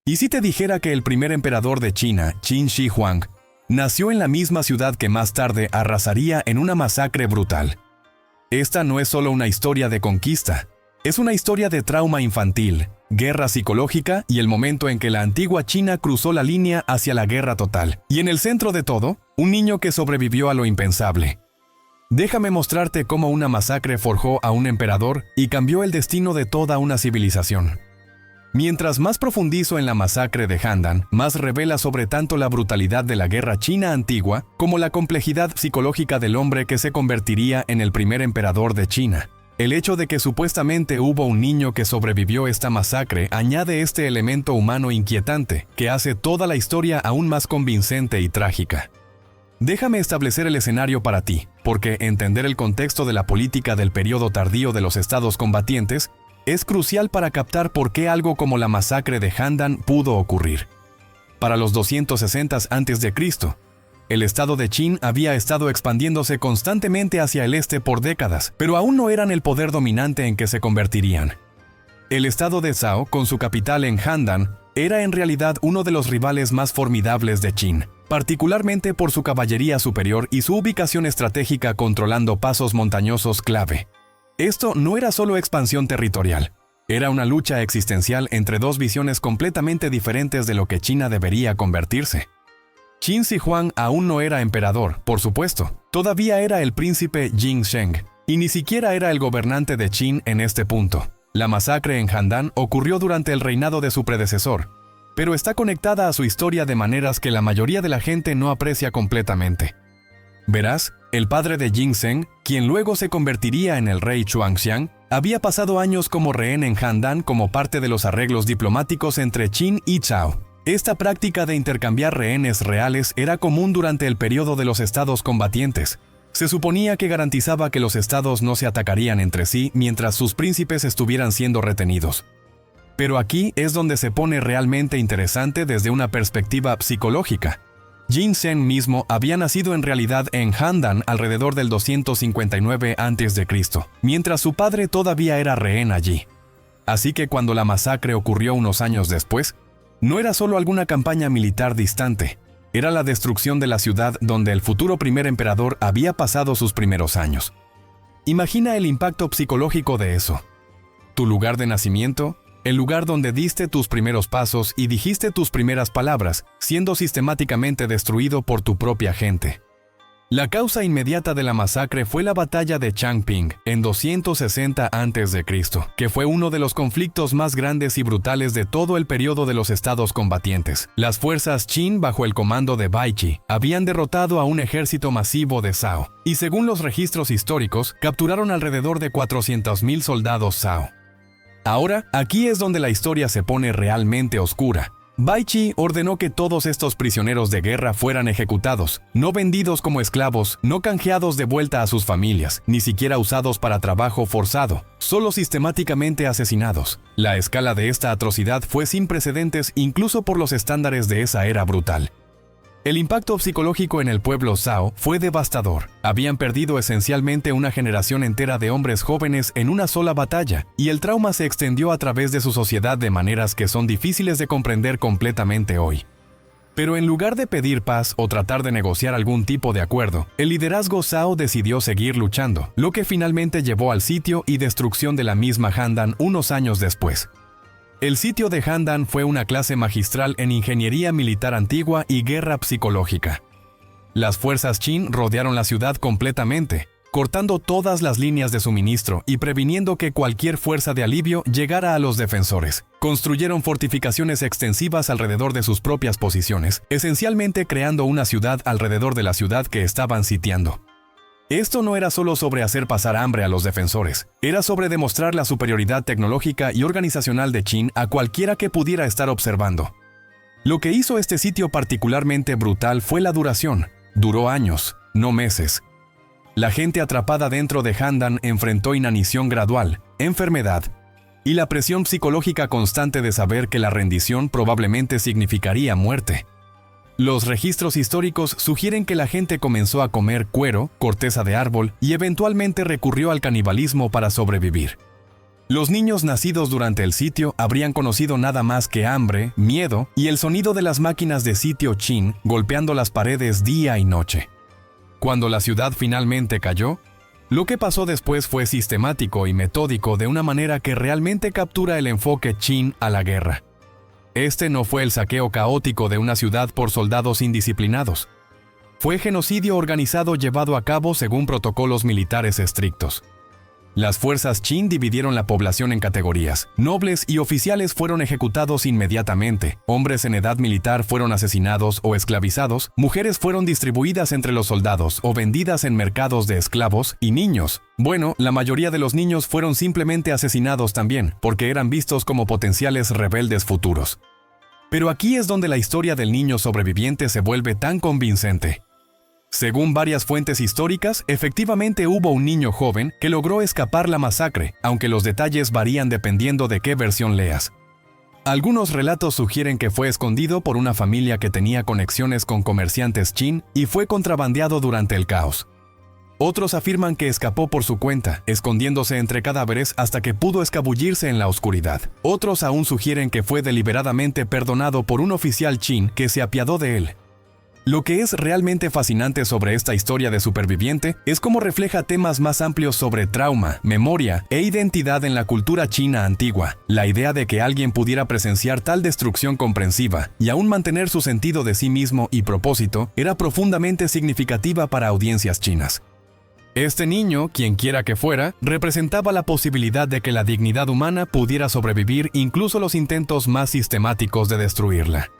¿Y si te dijera que el primer emperador de China, Qin Shi Huang, nació en la misma ciudad que más tarde arrasaría en una masacre brutal? Esta no es solo una historia de conquista, es una historia de trauma infantil, guerra psicológica y el momento en que la antigua China cruzó la línea hacia la guerra total. Y en el centro de todo, un niño que sobrevivió a lo impensable. Déjame mostrarte cómo una masacre forjó a un emperador y cambió el destino de toda una civilización. Mientras más profundizo en la masacre de Handan, más revela sobre tanto la brutalidad de la guerra china antigua como la complejidad psicológica del hombre que se convertiría en el primer emperador de China. El hecho de que supuestamente hubo un niño que sobrevivió esta masacre añade este elemento humano inquietante que hace toda la historia aún más convincente y trágica. Déjame establecer el escenario para ti, porque entender el contexto de la política del periodo tardío de los estados combatientes es crucial para captar por qué algo como la masacre de Handan pudo ocurrir. Para los 260 a.C., el estado de Qin había estado expandiéndose constantemente hacia el este por décadas, pero aún no eran el poder dominante en que se convertirían. El estado de Zhao, con su capital en Handan, era en realidad uno de los rivales más formidables de Qin, particularmente por su caballería superior y su ubicación estratégica controlando pasos montañosos clave. Esto no era solo expansión territorial, era una lucha existencial entre dos visiones completamente diferentes de lo que China debería convertirse. Qin Shi Huang aún no era emperador, por supuesto, todavía era el príncipe Jing Sheng, y ni siquiera era el gobernante de Qin en este punto. La masacre en Handan ocurrió durante el reinado de su predecesor, pero está conectada a su historia de maneras que la mayoría de la gente no aprecia completamente. Verás, el padre de Jing Sheng, quien luego se convertiría en el rey Xuanxiang, había pasado años como rehén en Handan como parte de los arreglos diplomáticos entre Qin y Zhao. Esta práctica de intercambiar rehenes reales era común durante el periodo de los estados combatientes. Se suponía que garantizaba que los estados no se atacarían entre sí mientras sus príncipes estuvieran siendo retenidos. Pero aquí es donde se pone realmente interesante desde una perspectiva psicológica. Jing Sheng mismo había nacido en realidad en Handan alrededor del 259 a.C., mientras su padre todavía era rehén allí. Así que cuando la masacre ocurrió unos años después, no era solo alguna campaña militar distante, era la destrucción de la ciudad donde el futuro primer emperador había pasado sus primeros años. Imagina el impacto psicológico de eso. Tu lugar de nacimiento, el lugar donde diste tus primeros pasos y dijiste tus primeras palabras, siendo sistemáticamente destruido por tu propia gente. La causa inmediata de la masacre fue la batalla de Changping en 260 a.C., que fue uno de los conflictos más grandes y brutales de todo el periodo de los estados combatientes. Las fuerzas Qin, bajo el comando de Bai Qi, habían derrotado a un ejército masivo de Zhao, y según los registros históricos, capturaron alrededor de 400,000 soldados Zhao. Ahora, aquí es donde la historia se pone realmente oscura. Bai Qi ordenó que todos estos prisioneros de guerra fueran ejecutados, no vendidos como esclavos, no canjeados de vuelta a sus familias, ni siquiera usados para trabajo forzado, solo sistemáticamente asesinados. La escala de esta atrocidad fue sin precedentes incluso por los estándares de esa era brutal. El impacto psicológico en el pueblo Zhao fue devastador. Habían perdido esencialmente una generación entera de hombres jóvenes en una sola batalla, y el trauma se extendió a través de su sociedad de maneras que son difíciles de comprender completamente hoy. Pero en lugar de pedir paz o tratar de negociar algún tipo de acuerdo, el liderazgo Zhao decidió seguir luchando, lo que finalmente llevó al sitio y destrucción de la misma Handan unos años después. El sitio de Handan fue una clase magistral en ingeniería militar antigua y guerra psicológica. Las fuerzas Qin rodearon la ciudad completamente, cortando todas las líneas de suministro y previniendo que cualquier fuerza de alivio llegara a los defensores. Construyeron fortificaciones extensivas alrededor de sus propias posiciones, esencialmente creando una ciudad alrededor de la ciudad que estaban sitiando. Esto no era solo sobre hacer pasar hambre a los defensores, era sobre demostrar la superioridad tecnológica y organizacional de Qin a cualquiera que pudiera estar observando. Lo que hizo este sitio particularmente brutal fue la duración. Duró años, no meses. La gente atrapada dentro de Handan enfrentó inanición gradual, enfermedad, y la presión psicológica constante de saber que la rendición probablemente significaría muerte. Los registros históricos sugieren que la gente comenzó a comer cuero, corteza de árbol y eventualmente recurrió al canibalismo para sobrevivir. Los niños nacidos durante el sitio habrían conocido nada más que hambre, miedo y el sonido de las máquinas de sitio Qin golpeando las paredes día y noche. Cuando la ciudad finalmente cayó, lo que pasó después fue sistemático y metódico de una manera que realmente captura el enfoque Qin a la guerra. Este no fue el saqueo caótico de una ciudad por soldados indisciplinados. Fue genocidio organizado llevado a cabo según protocolos militares estrictos. Las fuerzas Qin dividieron la población en categorías. Nobles y oficiales fueron ejecutados inmediatamente, hombres en edad militar fueron asesinados o esclavizados, mujeres fueron distribuidas entre los soldados o vendidas en mercados de esclavos, y niños. Bueno, la mayoría de los niños fueron simplemente asesinados también, porque eran vistos como potenciales rebeldes futuros. Pero aquí es donde la historia del niño sobreviviente se vuelve tan convincente. Según varias fuentes históricas, efectivamente hubo un niño joven que logró escapar la masacre, aunque los detalles varían dependiendo de qué versión leas. Algunos relatos sugieren que fue escondido por una familia que tenía conexiones con comerciantes Qin y fue contrabandeado durante el caos. Otros afirman que escapó por su cuenta, escondiéndose entre cadáveres hasta que pudo escabullirse en la oscuridad. Otros aún sugieren que fue deliberadamente perdonado por un oficial Qin que se apiadó de él. Lo que es realmente fascinante sobre esta historia de superviviente es cómo refleja temas más amplios sobre trauma, memoria e identidad en la cultura china antigua. La idea de que alguien pudiera presenciar tal destrucción comprensiva y aún mantener su sentido de sí mismo y propósito era profundamente significativa para audiencias chinas. Este niño, quien quiera que fuera, representaba la posibilidad de que la dignidad humana pudiera sobrevivir incluso los intentos más sistemáticos de destruirla.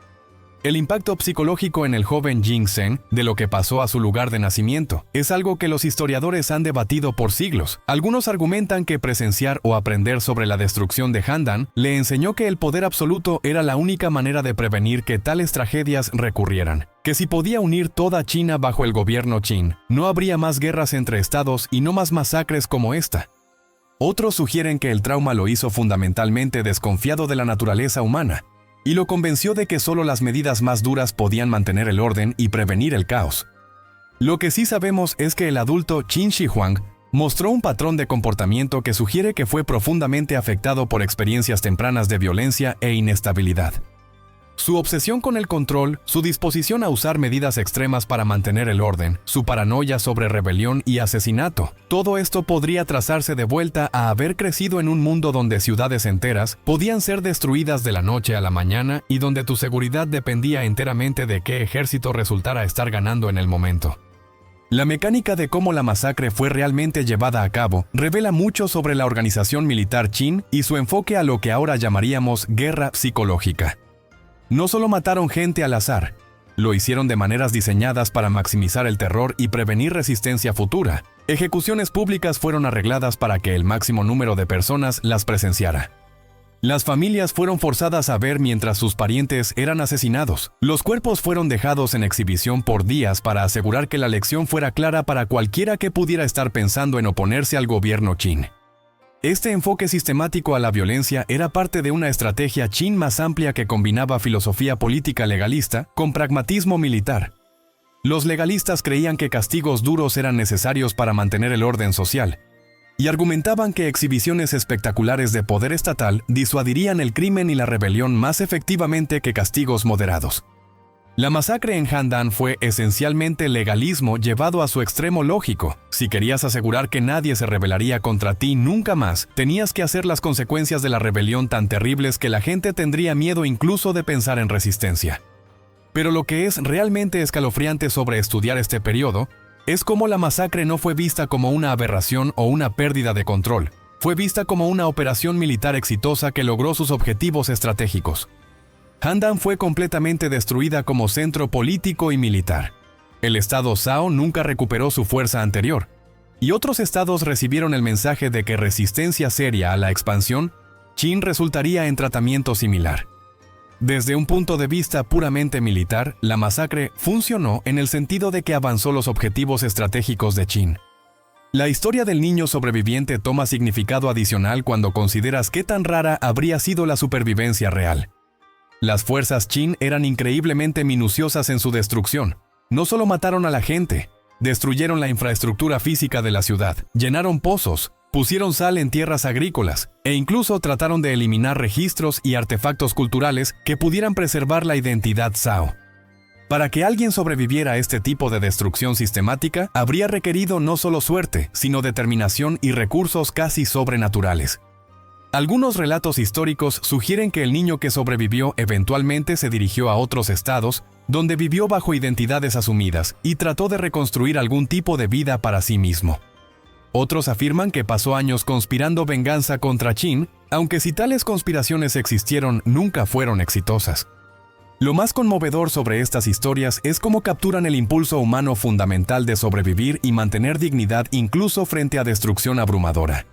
El impacto psicológico en el joven Jing Zhen de lo que pasó a su lugar de nacimiento es algo que los historiadores han debatido por siglos. Algunos argumentan que presenciar o aprender sobre la destrucción de Handan le enseñó que el poder absoluto era la única manera de prevenir que tales tragedias recurrieran, que si podía unir toda China bajo el gobierno Qin, no habría más guerras entre estados y no más masacres como esta. Otros sugieren que el trauma lo hizo fundamentalmente desconfiado de la naturaleza humana, y lo convenció de que solo las medidas más duras podían mantener el orden y prevenir el caos. Lo que sí sabemos es que el adulto Qin Shi Huang mostró un patrón de comportamiento que sugiere que fue profundamente afectado por experiencias tempranas de violencia e inestabilidad. Su obsesión con el control, su disposición a usar medidas extremas para mantener el orden, su paranoia sobre rebelión y asesinato, todo esto podría trazarse de vuelta a haber crecido en un mundo donde ciudades enteras podían ser destruidas de la noche a la mañana y donde tu seguridad dependía enteramente de qué ejército resultara estar ganando en el momento. La mecánica de cómo la masacre fue realmente llevada a cabo revela mucho sobre la organización militar Qin y su enfoque a lo que ahora llamaríamos guerra psicológica. No solo mataron gente al azar, lo hicieron de maneras diseñadas para maximizar el terror y prevenir resistencia futura. Ejecuciones públicas fueron arregladas para que el máximo número de personas las presenciara. Las familias fueron forzadas a ver mientras sus parientes eran asesinados. Los cuerpos fueron dejados en exhibición por días para asegurar que la lección fuera clara para cualquiera que pudiera estar pensando en oponerse al gobierno Qin. Este enfoque sistemático a la violencia era parte de una estrategia Qin más amplia que combinaba filosofía política legalista con pragmatismo militar. Los legalistas creían que castigos duros eran necesarios para mantener el orden social, y argumentaban que exhibiciones espectaculares de poder estatal disuadirían el crimen y la rebelión más efectivamente que castigos moderados. La masacre en Handan fue esencialmente legalismo llevado a su extremo lógico. Si querías asegurar que nadie se rebelaría contra ti nunca más, tenías que hacer las consecuencias de la rebelión tan terribles que la gente tendría miedo incluso de pensar en resistencia. Pero lo que es realmente escalofriante sobre estudiar este periodo es cómo la masacre no fue vista como una aberración o una pérdida de control. Fue vista como una operación militar exitosa que logró sus objetivos estratégicos. Handan fue completamente destruida como centro político y militar. El estado Zhao nunca recuperó su fuerza anterior, y otros estados recibieron el mensaje de que resistencia seria a la expansión, Qin resultaría en tratamiento similar. Desde un punto de vista puramente militar, la masacre funcionó en el sentido de que avanzó los objetivos estratégicos de Qin. La historia del niño sobreviviente toma significado adicional cuando consideras qué tan rara habría sido la supervivencia real. Las fuerzas Qin eran increíblemente minuciosas en su destrucción. No solo mataron a la gente, destruyeron la infraestructura física de la ciudad, llenaron pozos, pusieron sal en tierras agrícolas e incluso trataron de eliminar registros y artefactos culturales que pudieran preservar la identidad Zhao. Para que alguien sobreviviera a este tipo de destrucción sistemática, habría requerido no solo suerte, sino determinación y recursos casi sobrenaturales. Algunos relatos históricos sugieren que el niño que sobrevivió eventualmente se dirigió a otros estados, donde vivió bajo identidades asumidas y trató de reconstruir algún tipo de vida para sí mismo. Otros afirman que pasó años conspirando venganza contra Qin, aunque si tales conspiraciones existieron, nunca fueron exitosas. Lo más conmovedor sobre estas historias es cómo capturan el impulso humano fundamental de sobrevivir y mantener dignidad incluso frente a destrucción abrumadora.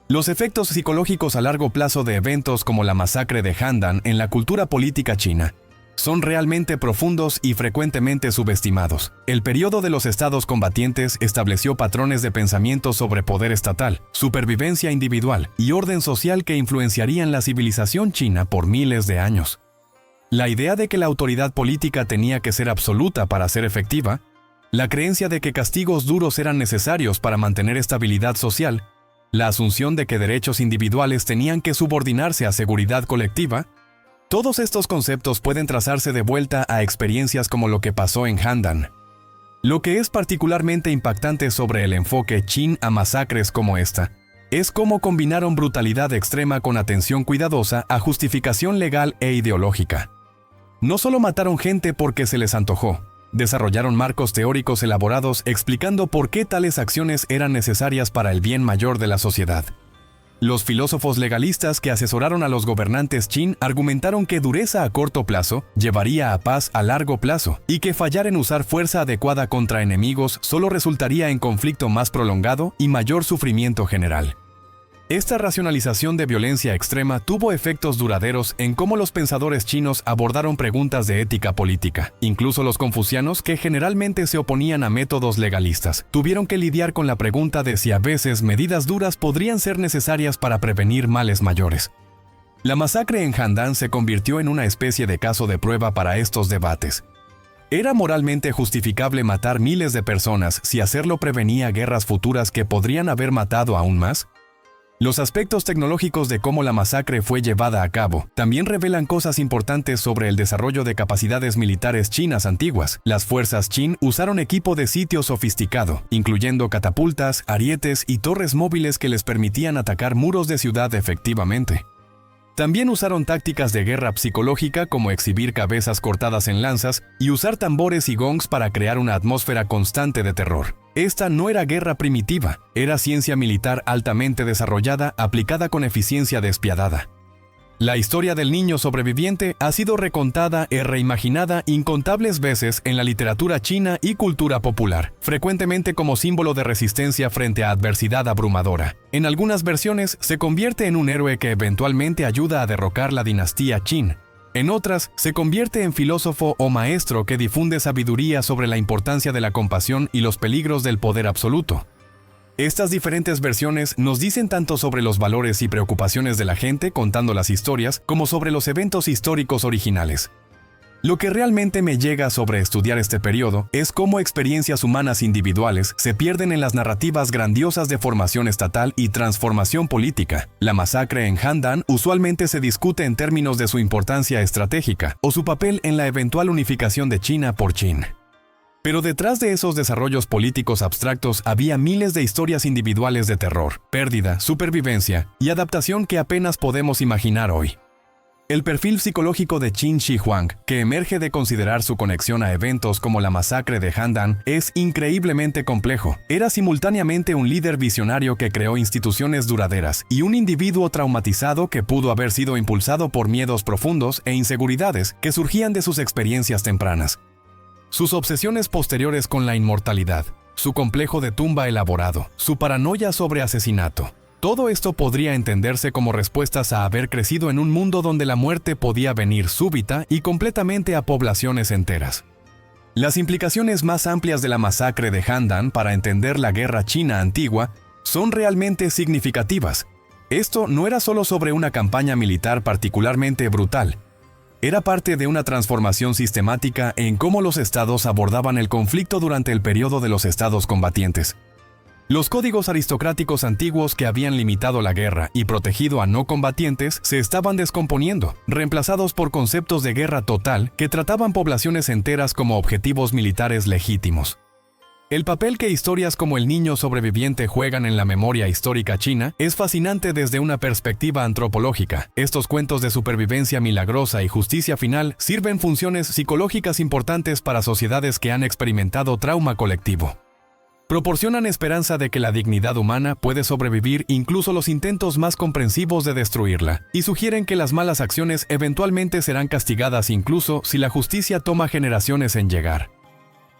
Los efectos psicológicos a largo plazo de eventos como la masacre de Handan en la cultura política china son realmente profundos y frecuentemente subestimados. El periodo de los estados combatientes estableció patrones de pensamiento sobre poder estatal, supervivencia individual y orden social que influenciarían la civilización china por miles de años. La idea de que la autoridad política tenía que ser absoluta para ser efectiva, la creencia de que castigos duros eran necesarios para mantener estabilidad social, la asunción de que derechos individuales tenían que subordinarse a seguridad colectiva, todos estos conceptos pueden trazarse de vuelta a experiencias como lo que pasó en Handan. Lo que es particularmente impactante sobre el enfoque Qin a masacres como esta, es cómo combinaron brutalidad extrema con atención cuidadosa a justificación legal e ideológica. No solo mataron gente porque se les antojó, desarrollaron marcos teóricos elaborados explicando por qué tales acciones eran necesarias para el bien mayor de la sociedad. Los filósofos legalistas que asesoraron a los gobernantes Qin argumentaron que dureza a corto plazo llevaría a paz a largo plazo y que fallar en usar fuerza adecuada contra enemigos solo resultaría en conflicto más prolongado y mayor sufrimiento general. Esta racionalización de violencia extrema tuvo efectos duraderos en cómo los pensadores chinos abordaron preguntas de ética política. Incluso los confucianos, que generalmente se oponían a métodos legalistas, tuvieron que lidiar con la pregunta de si a veces medidas duras podrían ser necesarias para prevenir males mayores. La masacre en Handan se convirtió en una especie de caso de prueba para estos debates. ¿Era moralmente justificable matar miles de personas si hacerlo prevenía guerras futuras que podrían haber matado aún más? Los aspectos tecnológicos de cómo la masacre fue llevada a cabo también revelan cosas importantes sobre el desarrollo de capacidades militares chinas antiguas. Las fuerzas Qin usaron equipo de sitio sofisticado, incluyendo catapultas, arietes y torres móviles que les permitían atacar muros de ciudad efectivamente. También usaron tácticas de guerra psicológica como exhibir cabezas cortadas en lanzas y usar tambores y gongs para crear una atmósfera constante de terror. Esta no era guerra primitiva, era ciencia militar altamente desarrollada aplicada con eficiencia despiadada. La historia del niño sobreviviente ha sido recontada y reimaginada incontables veces en la literatura china y cultura popular, frecuentemente como símbolo de resistencia frente a adversidad abrumadora. En algunas versiones se convierte en un héroe que eventualmente ayuda a derrocar la dinastía Qin. En otras, se convierte en filósofo o maestro que difunde sabiduría sobre la importancia de la compasión y los peligros del poder absoluto. Estas diferentes versiones nos dicen tanto sobre los valores y preocupaciones de la gente contando las historias, como sobre los eventos históricos originales. Lo que realmente me llega sobre estudiar este periodo es cómo experiencias humanas individuales se pierden en las narrativas grandiosas de formación estatal y transformación política. La masacre en Handan usualmente se discute en términos de su importancia estratégica o su papel en la eventual unificación de China por Qin. Pero detrás de esos desarrollos políticos abstractos había miles de historias individuales de terror, pérdida, supervivencia y adaptación que apenas podemos imaginar hoy. El perfil psicológico de Qin Shi Huang, que emerge de considerar su conexión a eventos como la masacre de Handan, es increíblemente complejo. Era simultáneamente un líder visionario que creó instituciones duraderas y un individuo traumatizado que pudo haber sido impulsado por miedos profundos e inseguridades que surgían de sus experiencias tempranas. Sus obsesiones posteriores con la inmortalidad, su complejo de tumba elaborado, su paranoia sobre asesinato. Todo esto podría entenderse como respuestas a haber crecido en un mundo donde la muerte podía venir súbita y completamente a poblaciones enteras. Las implicaciones más amplias de la masacre de Handan para entender la guerra china antigua son realmente significativas. Esto no era solo sobre una campaña militar particularmente brutal. Era parte de una transformación sistemática en cómo los estados abordaban el conflicto durante el periodo de los estados combatientes. Los códigos aristocráticos antiguos que habían limitado la guerra y protegido a no combatientes se estaban descomponiendo, reemplazados por conceptos de guerra total que trataban poblaciones enteras como objetivos militares legítimos. El papel que historias como El niño sobreviviente juegan en la memoria histórica china es fascinante desde una perspectiva antropológica. Estos cuentos de supervivencia milagrosa y justicia final sirven funciones psicológicas importantes para sociedades que han experimentado trauma colectivo. Proporcionan esperanza de que la dignidad humana puede sobrevivir incluso los intentos más comprensivos de destruirla, y sugieren que las malas acciones eventualmente serán castigadas incluso si la justicia toma generaciones en llegar.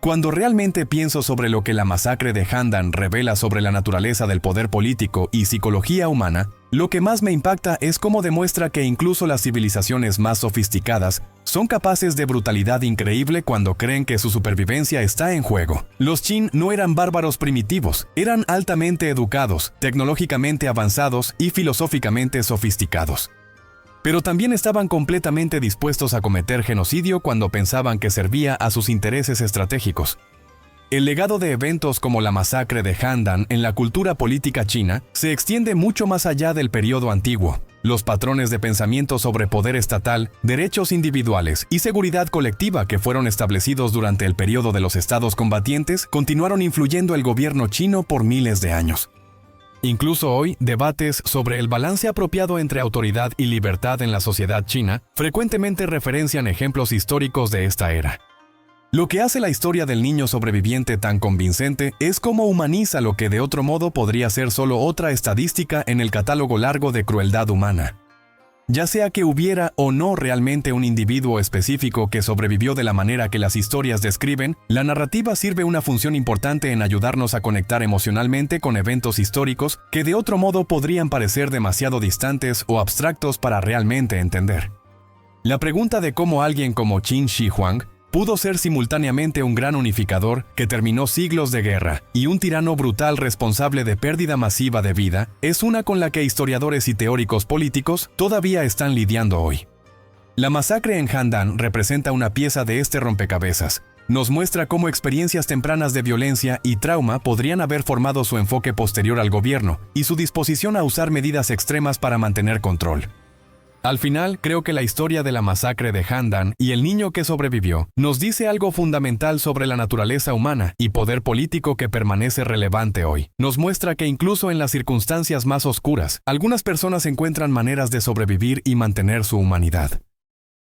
Cuando realmente pienso sobre lo que la masacre de Handan revela sobre la naturaleza del poder político y psicología humana, lo que más me impacta es cómo demuestra que incluso las civilizaciones más sofisticadas son capaces de brutalidad increíble cuando creen que su supervivencia está en juego. Los Qin no eran bárbaros primitivos, eran altamente educados, tecnológicamente avanzados y filosóficamente sofisticados. Pero también estaban completamente dispuestos a cometer genocidio cuando pensaban que servía a sus intereses estratégicos. El legado de eventos como la masacre de Handan en la cultura política china se extiende mucho más allá del periodo antiguo. Los patrones de pensamiento sobre poder estatal, derechos individuales y seguridad colectiva que fueron establecidos durante el periodo de los estados combatientes continuaron influyendo el gobierno chino por miles de años. Incluso hoy, debates sobre el balance apropiado entre autoridad y libertad en la sociedad china frecuentemente referencian ejemplos históricos de esta era. Lo que hace la historia del niño sobreviviente tan convincente es cómo humaniza lo que de otro modo podría ser solo otra estadística en el catálogo largo de crueldad humana. Ya sea que hubiera o no realmente un individuo específico que sobrevivió de la manera que las historias describen, la narrativa sirve una función importante en ayudarnos a conectar emocionalmente con eventos históricos que de otro modo podrían parecer demasiado distantes o abstractos para realmente entender. La pregunta de cómo alguien como Qin Shi Huang pudo ser simultáneamente un gran unificador que terminó siglos de guerra y un tirano brutal responsable de pérdida masiva de vida es una con la que historiadores y teóricos políticos todavía están lidiando hoy. La masacre en Handan representa una pieza de este rompecabezas. Nos muestra cómo experiencias tempranas de violencia y trauma podrían haber formado su enfoque posterior al gobierno y su disposición a usar medidas extremas para mantener control. Al final, creo que la historia de la masacre de Handan y el niño que sobrevivió nos dice algo fundamental sobre la naturaleza humana y poder político que permanece relevante hoy. Nos muestra que incluso en las circunstancias más oscuras, algunas personas encuentran maneras de sobrevivir y mantener su humanidad.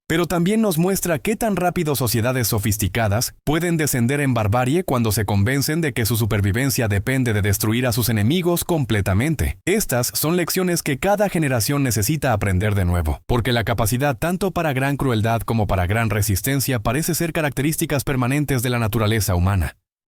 Pero también nos muestra qué tan rápido sociedades sofisticadas pueden descender en barbarie cuando se convencen de que su supervivencia depende de destruir a sus enemigos completamente. Estas son lecciones que cada generación necesita aprender de nuevo, porque la capacidad tanto para gran crueldad como para gran resistencia parece ser características permanentes de la naturaleza humana.